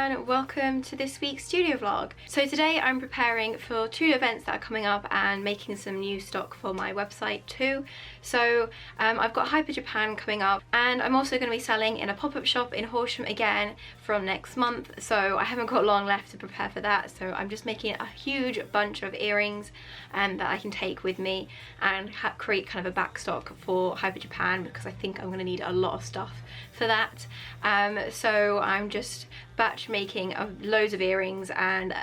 everyone, welcome to this week's studio vlog. So today I'm preparing for 2 events that are coming up and making some new stock for my website too. So I've got Hyper Japan coming up, and I'm also going to be selling in a pop-up shop in Horsham again from next month, so I haven't got long left to prepare for that. So I'm just making a huge bunch of earrings that I can take with me and create kind of a back stock for Hyper Japan, because I think I'm going to need a lot of stuff for that. So I'm just batch making loads of earrings, and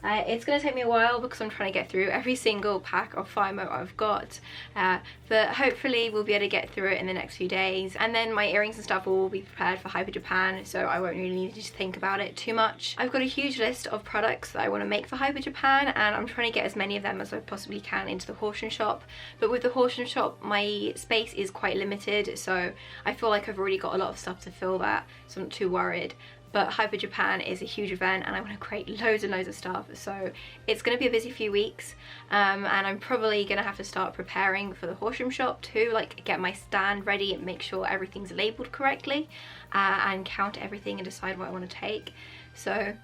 it's going to take me a while because I'm trying to get through every single pack of FIMO I've got, but hopefully we'll be able to get through it in the next few days, and then my earrings and stuff will all be prepared for Hyper Japan, so I won't really need to think about it too much. I've got a huge list of products that I want to make for Hyper Japan, and I'm trying to get as many of them as I possibly can into the Horsham shop, but with the Horsham shop my space is quite limited, so I feel like I've already got a lot of stuff to fill that, so I'm not too worried. But Hyper Japan is a huge event and I want to create loads and loads of stuff, so it's going to be a busy few weeks, and I'm probably going to have to start preparing for the Horsham shop too, like get my stand ready and make sure everything's labelled correctly, and count everything and decide what I want to take. So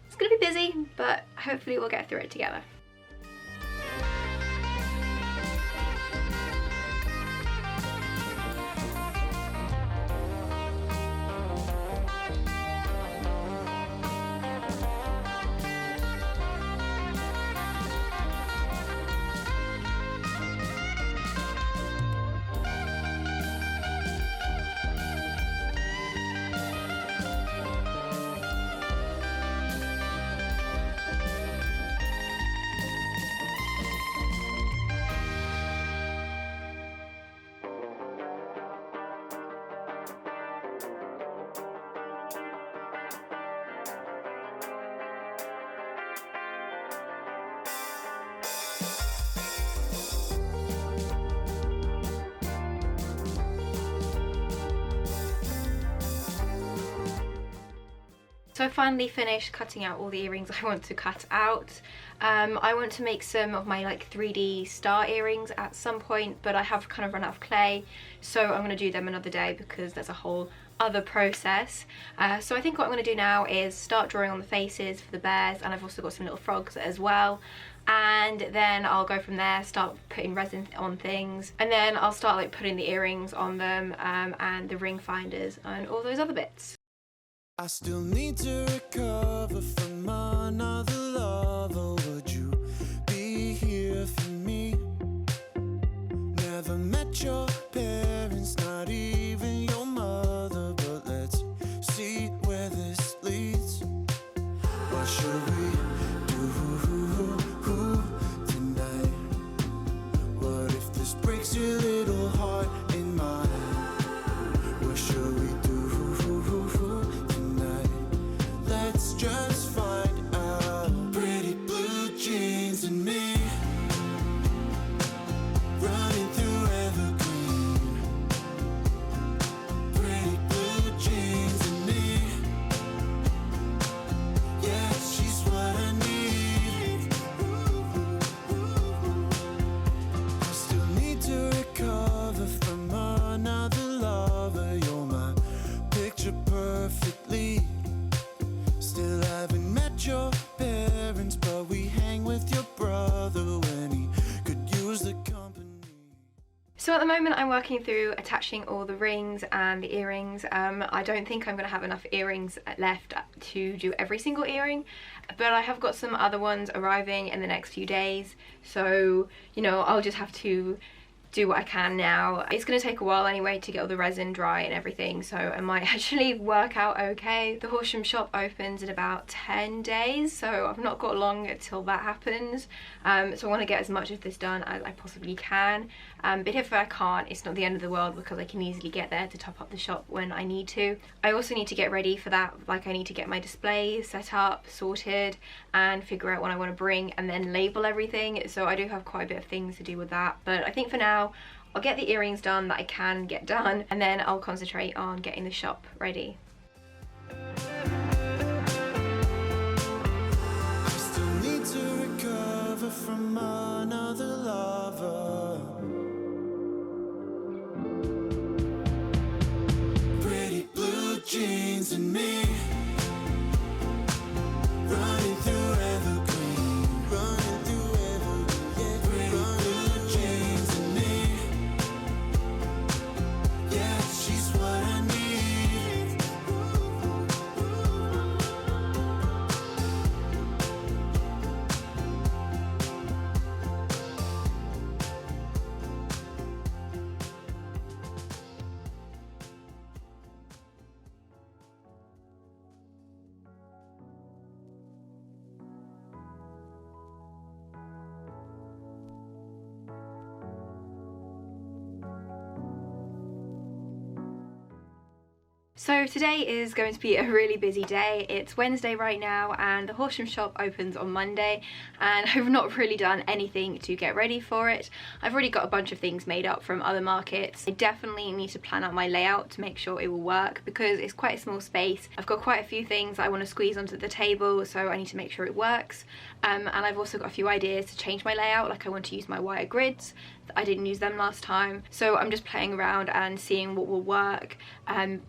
it's going to be busy, but hopefully we'll get through it together. So I finally finished cutting out all the earrings I want to cut out. I want to make some of my like 3D star earrings at some point, but I have kind of run out of clay, so I'm going to do them another day because there's a whole other process. So I think what I'm going to do now is start drawing on the faces for the bears, and I've also got some little frogs as well. And then I'll go from there, start putting resin on things, and then I'll start like putting the earrings on them, and the ring finders and all those other bits. I still need to recover from another lover. Would you be here for me? Never met your parents, not even your mother, but let's see where this leads. What should we do tonight? What if this breaks your little heart in mine? What should we do? Let's just find out. Pretty blue jeans and me, running through evergreen. Pretty blue jeans and me, yeah, she's what I need. I still need to recover from another lover. You're my picture perfectly. Still haven't met your parents, but we hang with your brother when he could use the company. So at the moment I'm working through attaching all the rings and the earrings. I don't think I'm going to have enough earrings left to do every single earring, but I have got some other ones arriving in the next few days, so you know, I'll just have to do what I can now. It's going to take a while anyway to get all the resin dry and everything, so it might actually work out okay. The Horsham shop opens in about 10 days, so I've not got long until that happens, so I want to get as much of this done as I possibly can, but if I can't, it's not the end of the world because I can easily get there to top up the shop when I need to. I also need to get ready for that, like I need to get my display set up, sorted, and figure out what I want to bring and then label everything, so I do have quite a bit of things to do with that, but I think for now I'll get the earrings done that I can get done, and then I'll concentrate on getting the shop ready. I still need to recover from another lover. Pretty blue jeans and me, So today is going to be a really busy day. It's Wednesday right now and the Horsham shop opens on Monday, and I've not really done anything to get ready for it. I've already got a bunch of things made up from other markets. I definitely need to plan out my layout to make sure it will work because it's quite a small space. I've got quite a few things I want to squeeze onto the table, so I need to make sure it works. And I've also got a few ideas to change my layout, like I want to use my wire grids. I didn't use them last time, so I'm just playing around and seeing what will work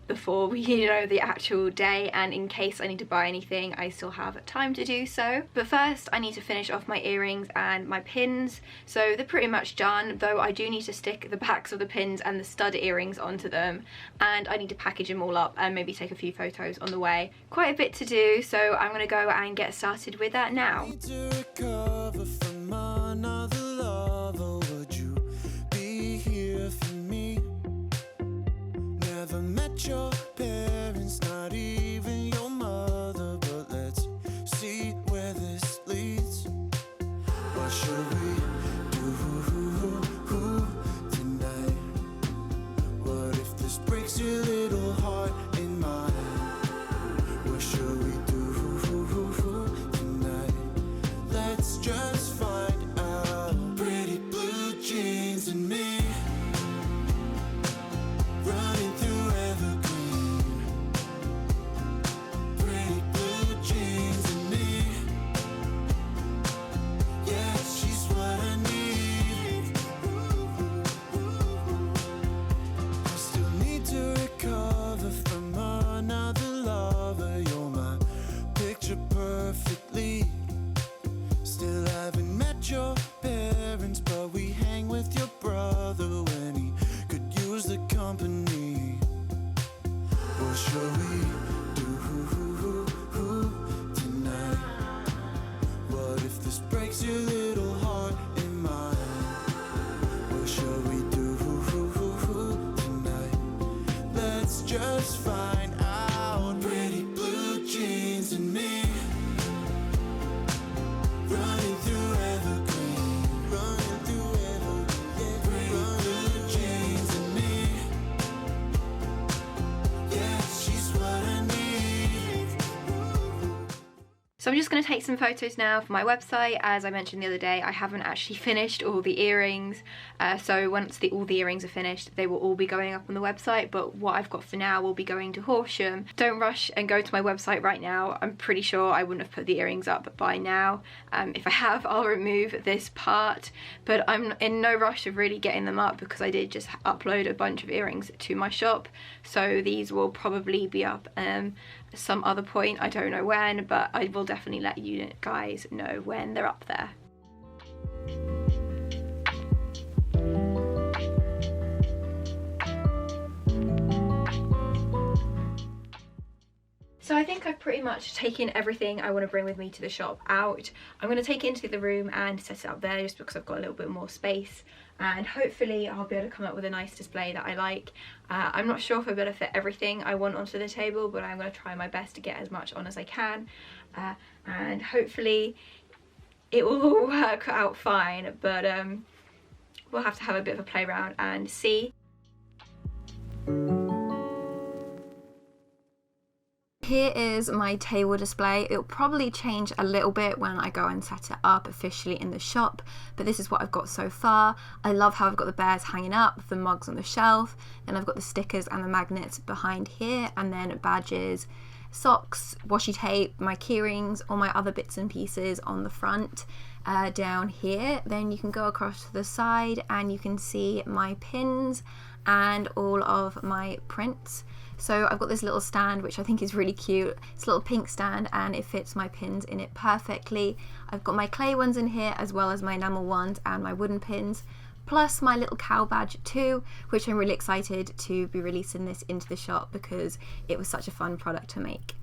before the actual day, and in case I need to buy anything I still have time to do so. But first I need to finish off my earrings and my pins, so they're pretty much done, though I do need to stick the backs of the pins and the stud earrings onto them, and I need to package them all up and maybe take a few photos on the way. Quite a bit to do, so I'm gonna go and get started with that now. Never met your parents, not even your mother, but let's see where this leads. What should we do tonight? What if this breaks your little heart in mine? What should we do tonight? Let's just find out. Pretty blue jeans and me, running through evergreen. Pretty blue jeans and me, yeah, she's what I need. I still need to recover from another lover. You're my picture perfectly. Still haven't met your parents, but we hang with your brother when he could use the company. What shall we do tonight? What if this breaks your little heart in mine? What shall we do tonight? Let's just find out. Pretty blue jeans and me, running through evergreen, running through evergreen. Pretty blue jeans and me, yeah, she's what I need. So I'm just going to take some photos now for my website. As I mentioned the other day, I haven't actually finished all the earrings, so once all the earrings are finished they will all be going up on the website, but what I've got for now will be going to Horsham. Don't rush and go to my website right now. I'm pretty sure I wouldn't have put the earrings up by now. If I have, I'll remove this part, but I'm in no rush of really getting them up because I did just upload a bunch of earrings to my shop, so these will probably be up some other point. I don't know when, but I will definitely let you guys know when they're up there. So I think I've pretty much taken everything I want to bring with me to the shop out. I'm going to take it into the room and set it up there just because I've got a little bit more space, and hopefully I'll be able to come up with a nice display that I like. I'm not sure if I'll be able to fit everything I want onto the table, but I'm going to try my best to get as much on as I can, and hopefully it will all work out fine, but we'll have to have a bit of a play around and see. Here is my table display. It'll probably change a little bit when I go and set it up officially in the shop, but this is what I've got so far. I love how I've got the bears hanging up, the mugs on the shelf, then I've got the stickers and the magnets behind here, and then badges, socks, washi tape, my keyrings, all my other bits and pieces on the front. Down here then you can go across to the side and you can see my pins and all of my prints. So I've got this little stand which I think is really cute. It's a little pink stand and it fits my pins in it perfectly. I've got my clay ones in here as well as my enamel ones and my wooden pins, plus my little cow badge too, which I'm really excited to be releasing this into the shop because it was such a fun product to make.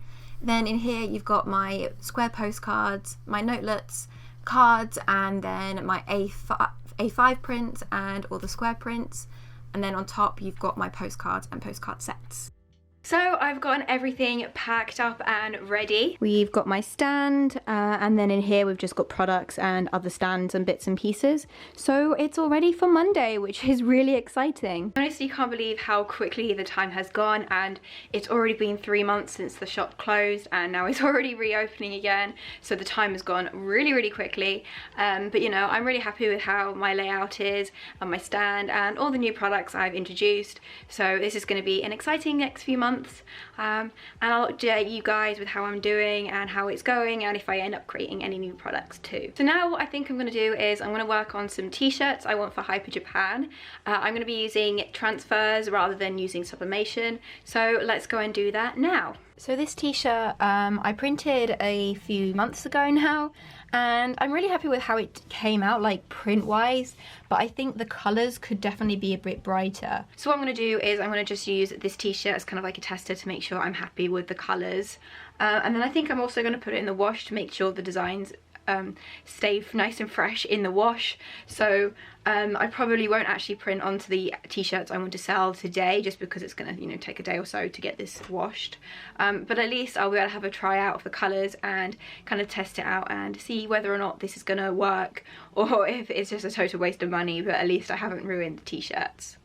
Then in here you've got my square postcards, my notelets, cards, and then my A5 prints and all the square prints, and then on top you've got my postcards and postcard sets. So I've gotten everything packed up and ready. We've got my stand and then in here we've just got products and other stands and bits and pieces. So it's all ready for Monday, which is really exciting. I honestly can't believe how quickly the time has gone, and it's already been 3 months since the shop closed and now it's already reopening again. So the time has gone really, really quickly. But you know, I'm really happy with how my layout is and my stand and all the new products I've introduced. So this is going to be an exciting next few months. And I'll update you guys with how I'm doing and how it's going, and if I end up creating any new products too. So now what I think I'm going to do is I'm going to work on some t-shirts I want for Hyper Japan. I'm going to be using transfers rather than using sublimation, so let's go and do that now. So this t-shirt I printed a few months ago now, and I'm really happy with how it came out, like print wise, but I think the colours could definitely be a bit brighter. So what I'm going to do is I'm going to just use this t-shirt as kind of like a tester to make sure I'm happy with the colours. And then I think I'm also going to put it in the wash to make sure the designs stay nice and fresh in the wash. So I probably won't actually print onto the t-shirts I want to sell today, just because it's gonna, you know, take a day or so to get this washed. But at least I'll be able to have a try out of the colours and kind of test it out and see whether or not this is gonna work, or if it's just a total waste of money, but at least I haven't ruined the t-shirts.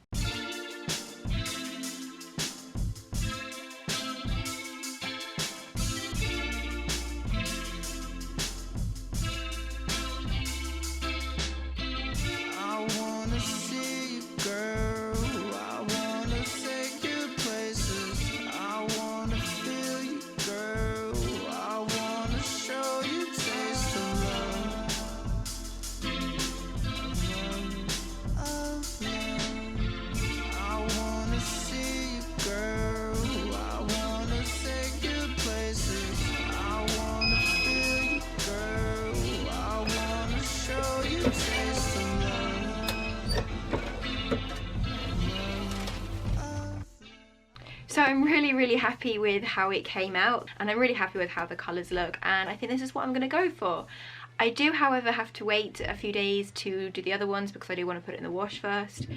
So I'm really happy with how it came out, and I'm really happy with how the colours look, and I think this is what I'm going to go for. I do, however, have to wait a few days to do the other ones because I do want to put it in the wash first.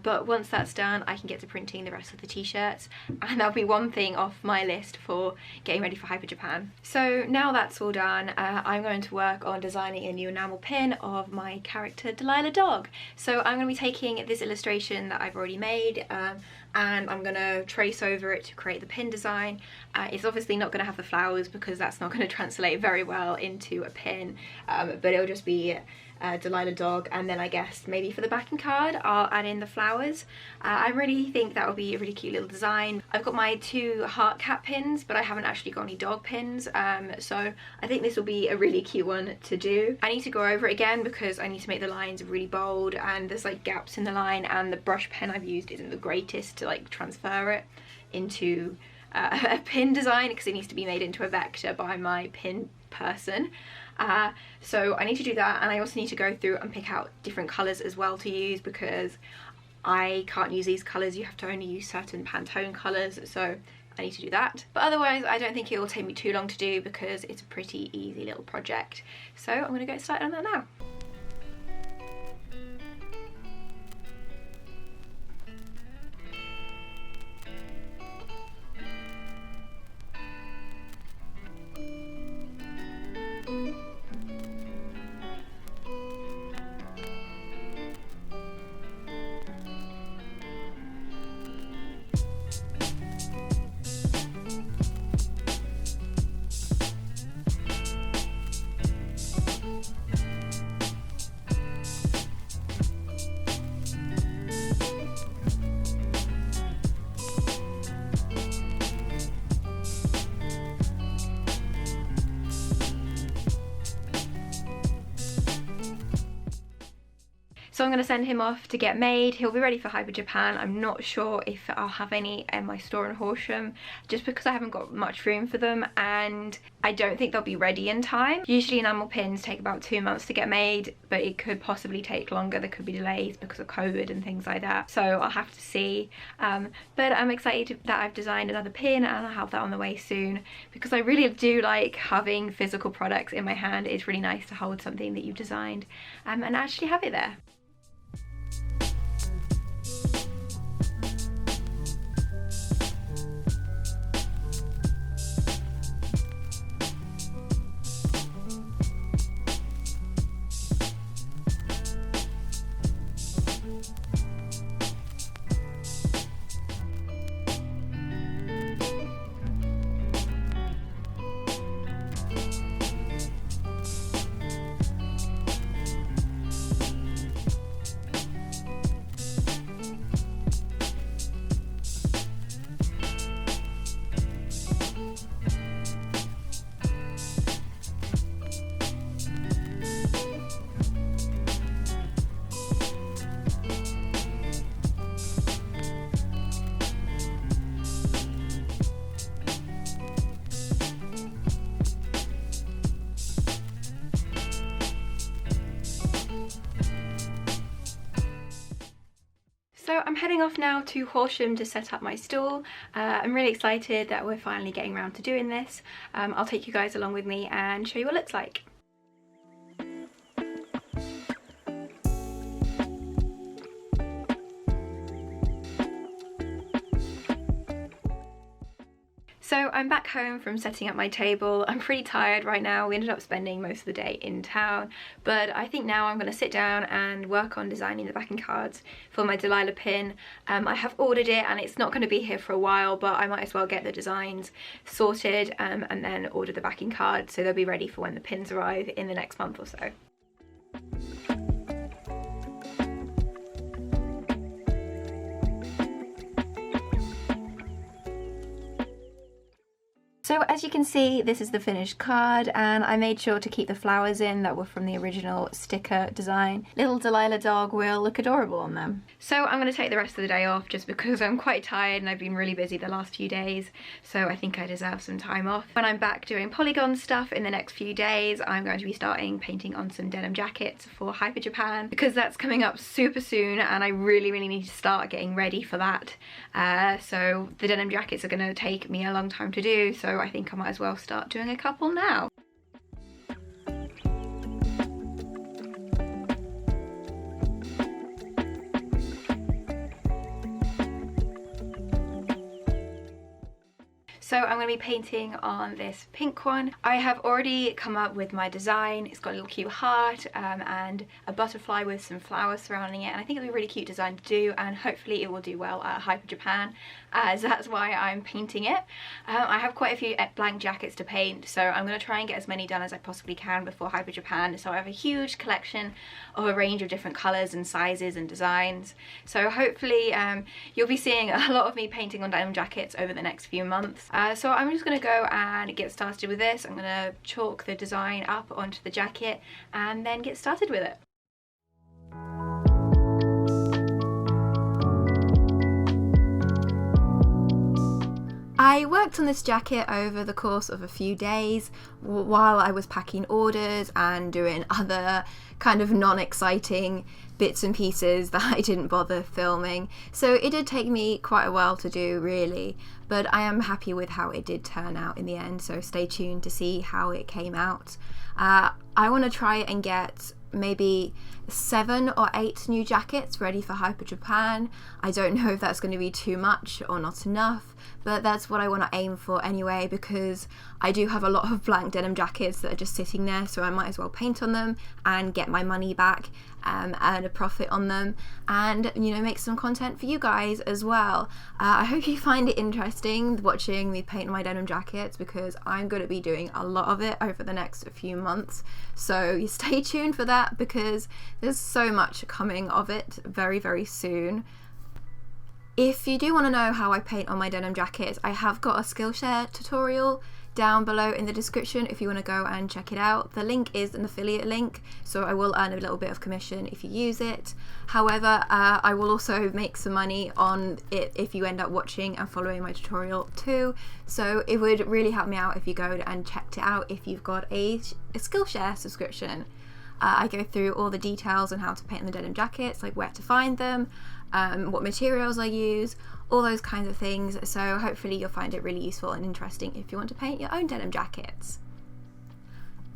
But once that's done, I can get to printing the rest of the t-shirts, and that'll be one thing off my list for getting ready for Hyper Japan. So now that's all done, I'm going to work on designing a new enamel pin of my character Delilah Dog. So I'm going to be taking this illustration that I've already made, and I'm going to trace over it to create the pin design. It's obviously not going to have the flowers because that's not going to translate very well into a pin, but it'll just be Delilah Dog, and then I guess maybe for the backing card I'll add in the flowers. I really think that will be a really cute little design. I've got my 2 heart cat pins, but I haven't actually got any dog pins, so I think this will be a really cute one to do. I need to go over it again because I need to make the lines really bold, and there's like gaps in the line, and the brush pen I've used isn't the greatest to like transfer it into a pin design because it needs to be made into a vector by my pin person. So I need to do that, and I also need to go through and pick out different colours as well to use because I can't use these colours. You have to only use certain Pantone colours, so I need to do that. But otherwise I don't think it will take me too long to do because it's a pretty easy little project. So I'm going to get started on that now. So I'm going to send him off to get made. He'll be ready for Hyper Japan. I'm not sure if I'll have any in my store in Horsham, just because I haven't got much room for them, and I don't think they'll be ready in time. Usually enamel pins take about 2 months to get made, but it could possibly take longer. There could be delays because of COVID and things like that, so I'll have to see. But I'm excited that I've designed another pin, and I'll have that on the way soon, because I really do like having physical products in my hand. It's really nice to hold something that you've designed and actually have it there. I'm heading off now to Horsham to set up my stall. I'm really excited that we're finally getting around to doing this. I'll take you guys along with me and show you what it looks like. So I'm back home from setting up my table. I'm pretty tired right now. We ended up spending most of the day in town, but I think now I'm going to sit down and work on designing the backing cards for my Delilah pin. I have ordered it and it's not going to be here for a while, but I might as well get the designs sorted and then order the backing cards so they'll be ready for when the pins arrive in the next month or so. So as you can see, this is the finished card, and I made sure to keep the flowers in that were from the original sticker design. Little Delilah dog will look adorable on them. So I'm going to take the rest of the day off just because I'm quite tired and I've been really busy the last few days, so I think I deserve some time off. When I'm back doing Pollygone stuff in the next few days, I'm going to be starting painting on some denim jackets for Hyper Japan because that's coming up super soon and I really need to start getting ready for that. So the denim jackets are going to take me a long time to do, so I think I might as well start doing a couple now. So I'm going to be painting on this pink one. I have already come up with my design. It's got a little cute heart and a butterfly with some flowers surrounding it, and I think it'll be a really cute design to do, and hopefully it will do well at Hyper Japan, as that's why I'm painting it. I have quite a few blank jackets to paint, so I'm going to try and get as many done as I possibly can before Hyper Japan. So I have a huge collection of a range of different colours and sizes and designs, so hopefully you'll be seeing a lot of me painting on denim jackets over the next few months. So I'm just going to go and get started with this. I'm going to chalk the design up onto the jacket and then get started with it. I worked on this jacket over the course of a few days while I was packing orders and doing other kind of non-exciting bits and pieces that I didn't bother filming. So it did take me quite a while to do, really, but I am happy with how it did turn out in the end, so stay tuned to see how it came out. I want to try and get maybe 7 or 8 new jackets ready for Hyper Japan. I don't know if that's going to be too much or not enough, but that's what I want to aim for anyway, because I do have a lot of blank denim jackets that are just sitting there, so I might as well paint on them and get my money back, earn a profit on them, and, you know, make some content for you guys as well. I hope you find it interesting watching me paint my denim jackets, because I'm going to be doing a lot of it over the next few months, so you stay tuned for that, because there's so much coming of it very soon. If you do want to know how I paint on my denim jackets, I have got a Skillshare tutorial down below in the description if you want to go and check it out. The link is an affiliate link, so I will earn a little bit of commission if you use it. However, I will also make some money on it if you end up watching and following my tutorial too, so it would really help me out if you go and checked it out if you've got a Skillshare subscription. I go through all the details on how to paint the denim jackets, like where to find them, what materials I use, all those kinds of things, so hopefully you'll find it really useful and interesting if you want to paint your own denim jackets.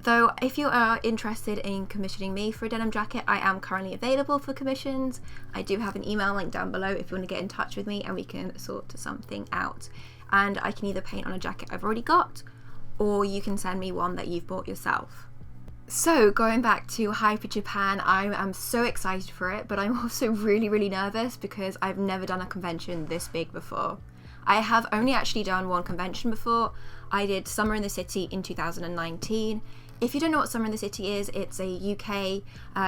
Though if you are interested in commissioning me for a denim jacket, I am currently available for commissions. I do have an email link down below if you want to get in touch with me and we can sort something out. And I can either paint on a jacket I've already got, or you can send me one that you've bought yourself. So going back to Hyper Japan, I am so excited for it, but I'm also really nervous because I've never done a convention this big before. I have only actually done one convention before. I did Summer in the City in 2019. If you don't know what Summer in the City is, it's a UK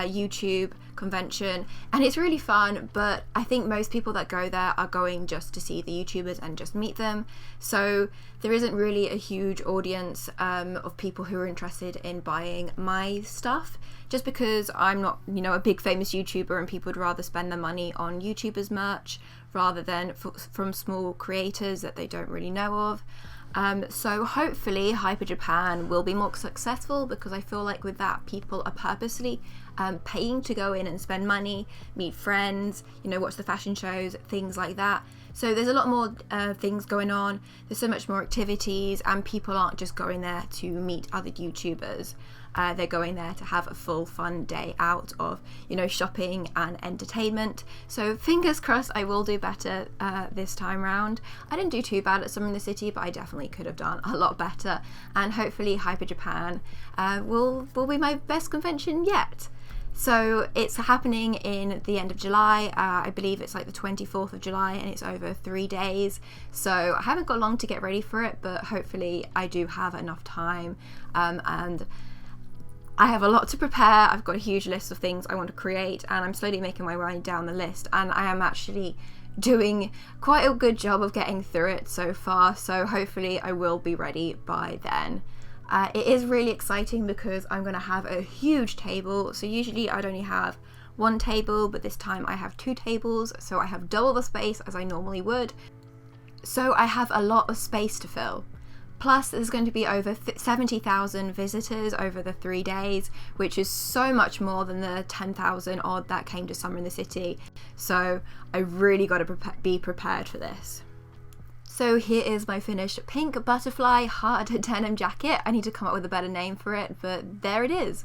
YouTube convention, and it's really fun, but I think most people that go there are going just to see the YouTubers and just meet them, so there isn't really a huge audience of people who are interested in buying my stuff, just because I'm not, you know, a big famous YouTuber, and people would rather spend their money on YouTubers merch rather than from small creators that they don't really know of. So hopefully Hyper Japan will be more successful, because I feel like with that people are purposely paying to go in and spend money, meet friends, you know, watch the fashion shows, things like that. So there's a lot more things going on, there's so much more activities, and people aren't just going there to meet other YouTubers. They're going there to have a full fun day out of, you know, shopping and entertainment. So fingers crossed I will do better this time round. I didn't do too bad at Summer in the City, but I definitely could have done a lot better, and hopefully Hyper Japan will be my best convention yet. So it's happening in the end of July. I believe it's like the 24th of July, and it's over 3 days. So I haven't got long to get ready for it, but hopefully I do have enough time, and I have a lot to prepare. I've got a huge list of things I want to create, and I'm slowly making my way down the list, and I am actually doing quite a good job of getting through it so far, so hopefully I will be ready by then. It is really exciting because I'm going to have a huge table. So usually I'd only have one table, but this time I have 2 tables, so I have double the space as I normally would. So I have a lot of space to fill. Plus there's going to be over 70,000 visitors over the 3 days, which is so much more than the 10,000 odd that came to Summer in the City. So I really got to be prepared for this. So here is my finished pink butterfly heart denim jacket. I need to come up with a better name for it, but there it is.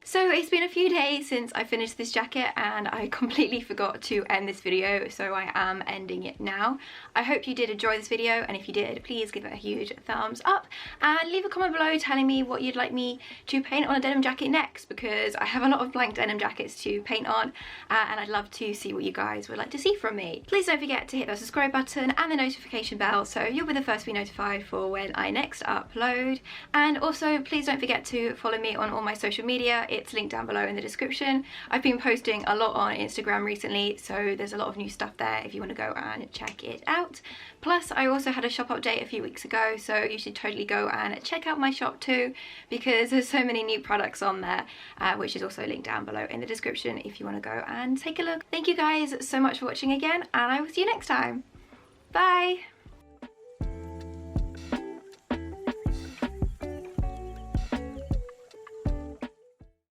So it's been a few days since I finished this jacket, and I completely forgot to end this video, so I am ending it now. I hope you did enjoy this video, and if you did, please give it a huge thumbs up and leave a comment below telling me what you'd like me to paint on a denim jacket next, because I have a lot of blank denim jackets to paint on, and I'd love to see what you guys would like to see from me. Please don't forget to hit the subscribe button and the notification bell so you'll be the first to be notified for when I next upload. And also please don't forget to follow me on all my social media. It's linked down below in the description. I've been posting a lot on Instagram recently, so there's a lot of new stuff there if you want to go and check it out. Plus I also had a shop update a few weeks ago, so you should totally go and check out my shop too, because there's so many new products on there, which is also linked down below in the description if you want to go and take a look. Thank you guys so much for watching again, and I will see you next time. Bye!